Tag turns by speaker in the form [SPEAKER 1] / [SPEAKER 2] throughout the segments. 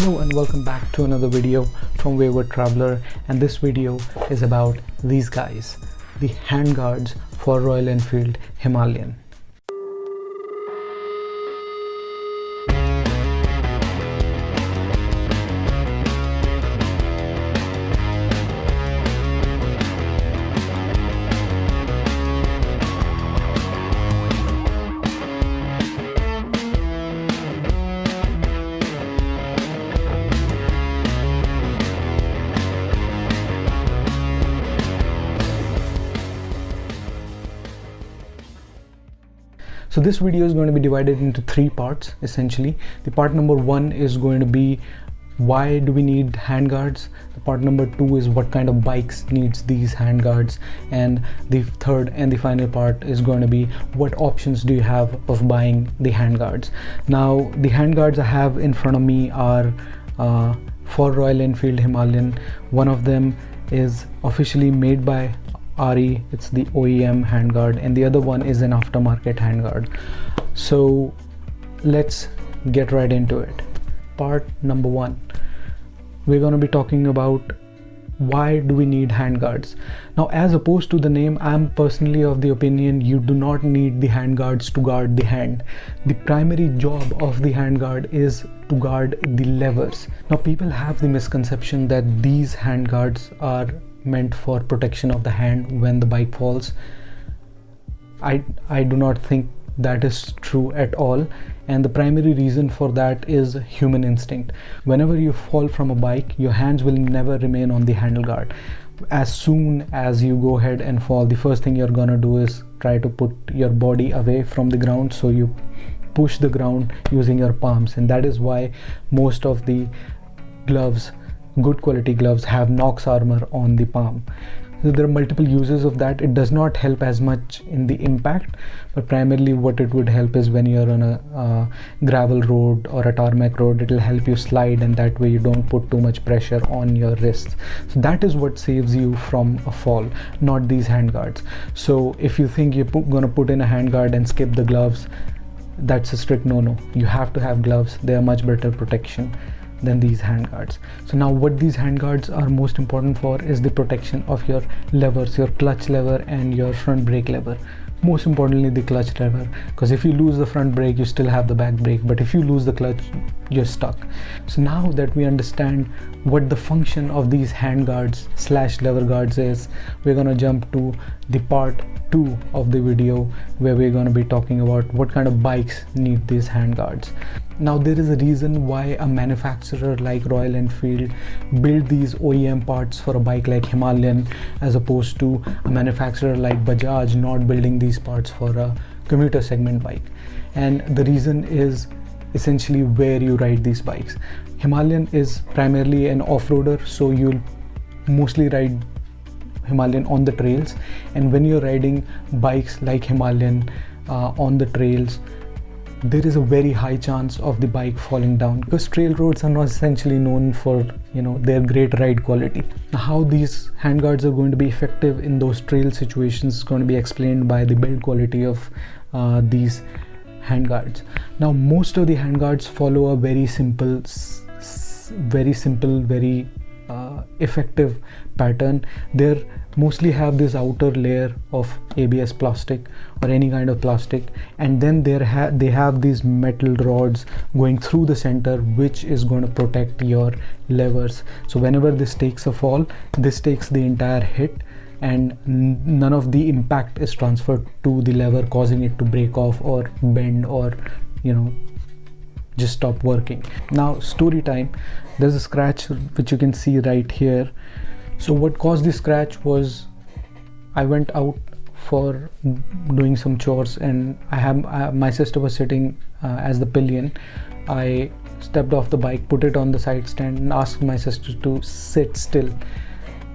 [SPEAKER 1] Hello and welcome back to another video from Wayward Traveler, and this video is about these guys, the hand guards for Royal Enfield Himalayan. So this video is going to be divided into three parts essentially. The part number one is going to be why do we need hand guards. The part number two is what kind of bikes needs these hand guards, and the third and the final part is going to be what options do you have of buying the hand guards. Now the hand guards I have in front of me are for Royal Enfield Himalayan. One of them is officially made by RE, it's the OEM hand guard, and the other one is an aftermarket hand guard. So let's get right into it. Part number one, we're going to be talking about why do we need hand guards. Now, as opposed to the name, I'm personally of the opinion you do not need the hand guards to guard the hand. The primary job of the hand guard is to guard the levers. Now, people have the misconception that these hand guards are meant for protection of the hand when the bike falls. I do not think that is true at all, and the primary reason for that is human instinct. Whenever you fall from a bike, your hands will never remain on the handle guard. As soon as you go ahead and fall, the first thing you're gonna do is try to put your body away from the ground, so you push the ground using your palms, and that is why most of the gloves, good quality gloves, have Nox armor on the palm. So there are multiple uses of that. It does not help as much in the impact, but primarily what it would help is when you're on a gravel road or a tarmac road, it will help you slide, and that way you don't put too much pressure on your wrists. So that is what saves you from a fall, not these hand guards. So if you think you're gonna put in a hand guard and skip the gloves, that's a strict no-no. You have to have gloves. They are much better protection than these hand guards. So now what these hand guards are most important for is the protection of your levers, your clutch lever and your front brake lever. Most importantly, the clutch lever, because if you lose the front brake, you still have the back brake, but if you lose the clutch, you're stuck. So now that we understand what the function of these hand guards / lever guards is, we're gonna jump to the part 2 of the video, where we're going to be talking about what kind of bikes need these hand guards. Now, there is a reason why a manufacturer like Royal Enfield build these OEM parts for a bike like Himalayan, as opposed to a manufacturer like Bajaj not building these parts for a commuter segment bike. And the reason is essentially where you ride these bikes. Himalayan is primarily an off-roader, so you'll mostly ride Himalayan on the trails, and when you're riding bikes like Himalayan on the trails, there is a very high chance of the bike falling down, because trail roads are not essentially known for their great ride quality. Now, how these hand guards are going to be effective in those trail situations is going to be explained by the build quality of these hand guards. Now, most of the hand guards follow a very simple, very effective pattern. They mostly have this outer layer of ABS plastic or any kind of plastic, and then they have these metal rods going through the center, which is going to protect your levers. So whenever this takes a fall, this takes the entire hit, and none of the impact is transferred to the lever, causing it to break off or bend or just stop working. Now, story time. There's a scratch which you can see right here. So what caused the scratch was I went out for doing some chores, and my sister was sitting as the pillion. I stepped off the bike, put it on the side stand, and asked my sister to sit still.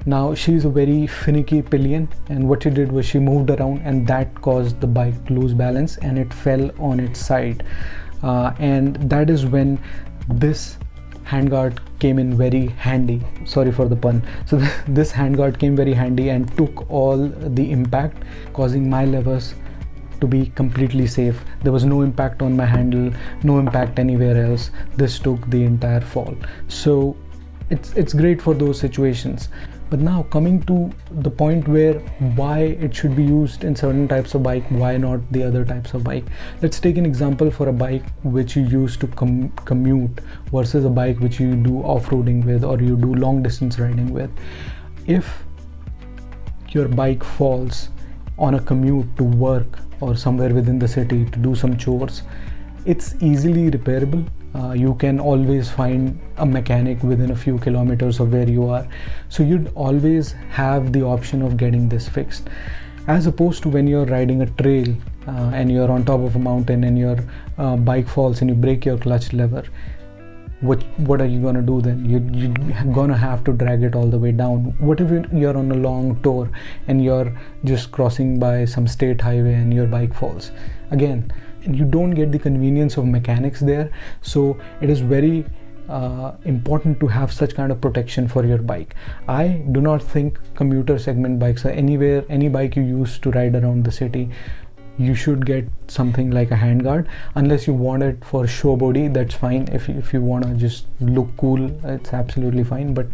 [SPEAKER 1] Now, she's a very finicky pillion, and what she did was she moved around, and that caused the bike to lose balance and it fell on its side. And that is when this handguard came in very handy. Sorry for the pun. So this handguard came very handy and took all the impact, causing my levers to be completely safe. There was no impact on my handle, no impact anywhere else. This took the entire fall. So it's great for those situations. But now coming to the point where why it should be used in certain types of bike, why not the other types of bike. Let's take an example for a bike which you use to commute versus a bike which you do off-roading with or you do long distance riding with. If your bike falls on a commute to work or somewhere within the city to do some chores, it's easily repairable. You can always find a mechanic within a few kilometers of where you are, so you'd always have the option of getting this fixed, as opposed to when you're riding a trail and you're on top of a mountain and your bike falls and you break your clutch lever. What are you gonna do then? You're gonna have to drag it all the way down. What if you're on a long tour and you're just crossing by some state highway and your bike falls? Again, you don't get the convenience of mechanics there. So it is very important to have such kind of protection for your bike. I do not think commuter segment bikes are any bike you use to ride around the city. You should get something like a handguard, unless you want it for show body. That's fine. If you want to just look cool, it's absolutely fine. But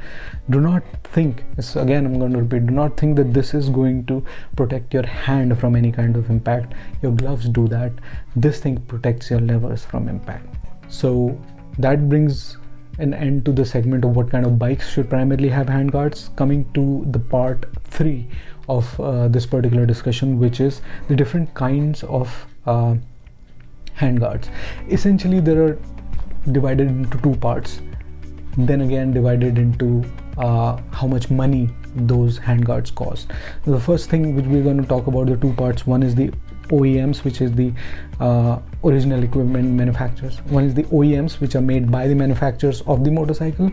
[SPEAKER 1] do not think, again I'm going to repeat, do not think that this is going to protect your hand from any kind of impact. Your gloves do that. This thing protects your levers from impact. So that brings an end to the segment of what kind of bikes should primarily have handguards. Coming to the part 3 of this particular discussion, which is the different kinds of handguards. Essentially there are divided into 2 parts, then again divided into how much money those handguards cost. The first thing which we're going to talk about, the 2 parts, one is the OEMs, which is the original equipment manufacturers. One is the OEMs, which are made by the manufacturers of the motorcycle,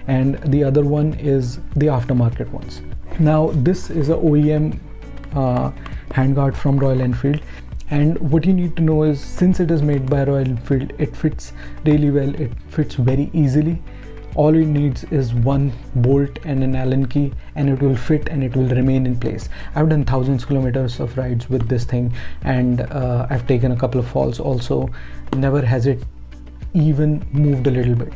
[SPEAKER 1] and the other one is the aftermarket ones. Now this is a OEM handguard from Royal Enfield, and what you need to know is, since it is made by Royal Enfield, it fits really well. It fits very easily. All it needs is one bolt and an Allen key, and it will fit and it will remain in place. I've done thousands of kilometers of rides with this thing, and I've taken a couple of falls also. Never has it even moved a little bit.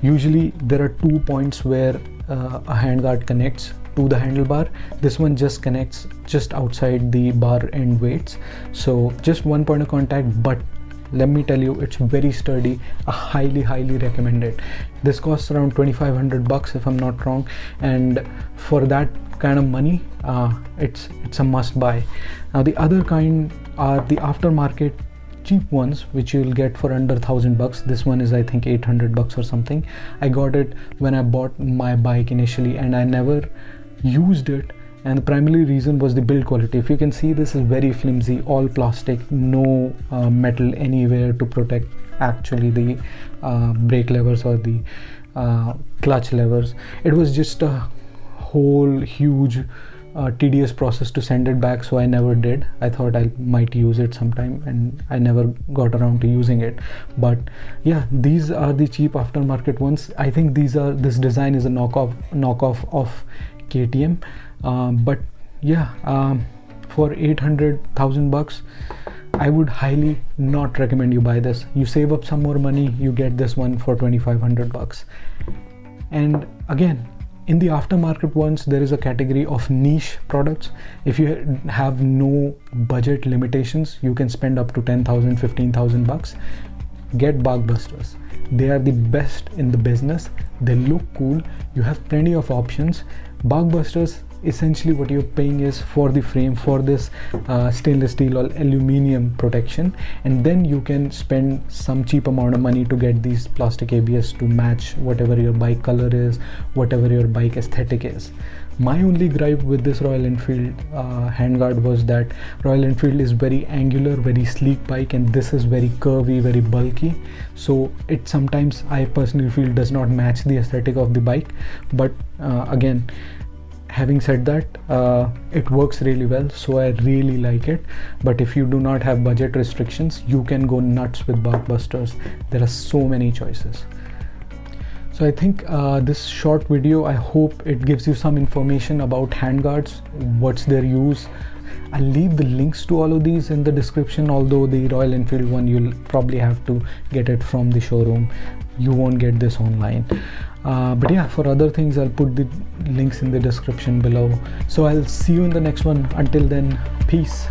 [SPEAKER 1] Usually there are 2 points where a handguard connects to the handlebar. This one just connects just outside the bar end weights, so just one point of contact, but let me tell you, it's very sturdy. I highly recommend it. This costs around 2,500 bucks if I'm not wrong, and for that kind of money it's a must buy. Now the other kind are the aftermarket cheap ones, which you'll get for under 1,000 bucks. This one is I think 800 bucks or something. I got it when I bought my bike initially, and I never used it, and the primary reason was the build quality. If you can see, this is very flimsy, all plastic, no metal anywhere to protect actually the brake levers or the clutch levers. It was just a whole huge tedious process to send it back, so I never did. I thought I might use it sometime, and I never got around to using it. But yeah, these are the cheap aftermarket ones. I think this design is a knockoff of KTM, but yeah, for 800,000 bucks I would highly not recommend you buy this. You save up some more money, you get this one for 2,500 bucks. And again, in the aftermarket ones, there is a category of niche products. If you have no budget limitations, you can spend up to 10,000, 15,000 bucks. Get Blockbusters. They are the best in the business. They look cool. You have plenty of options. Blockbusters, essentially what you're paying is for the frame, for this stainless steel or aluminium protection, and then you can spend some cheap amount of money to get these plastic ABS to match whatever your bike color is, whatever your bike aesthetic is. My only gripe with this Royal Enfield handguard was that Royal Enfield is very angular, very sleek bike, and this is very curvy, very bulky, so it sometimes, I personally feel, does not match the aesthetic of the bike. But again, having said that, it works really well, so I really like it. But if you do not have budget restrictions, you can go nuts with Blockbusters. There are so many choices. So I think this short video, I hope it gives you some information about handguards, what's their use. I'll leave the links to all of these in the description, although the Royal Enfield one you'll probably have to get it from the showroom. You won't get this online. But yeah, for other things I'll put the links in the description below. So I'll see you in the next one. Until then, peace.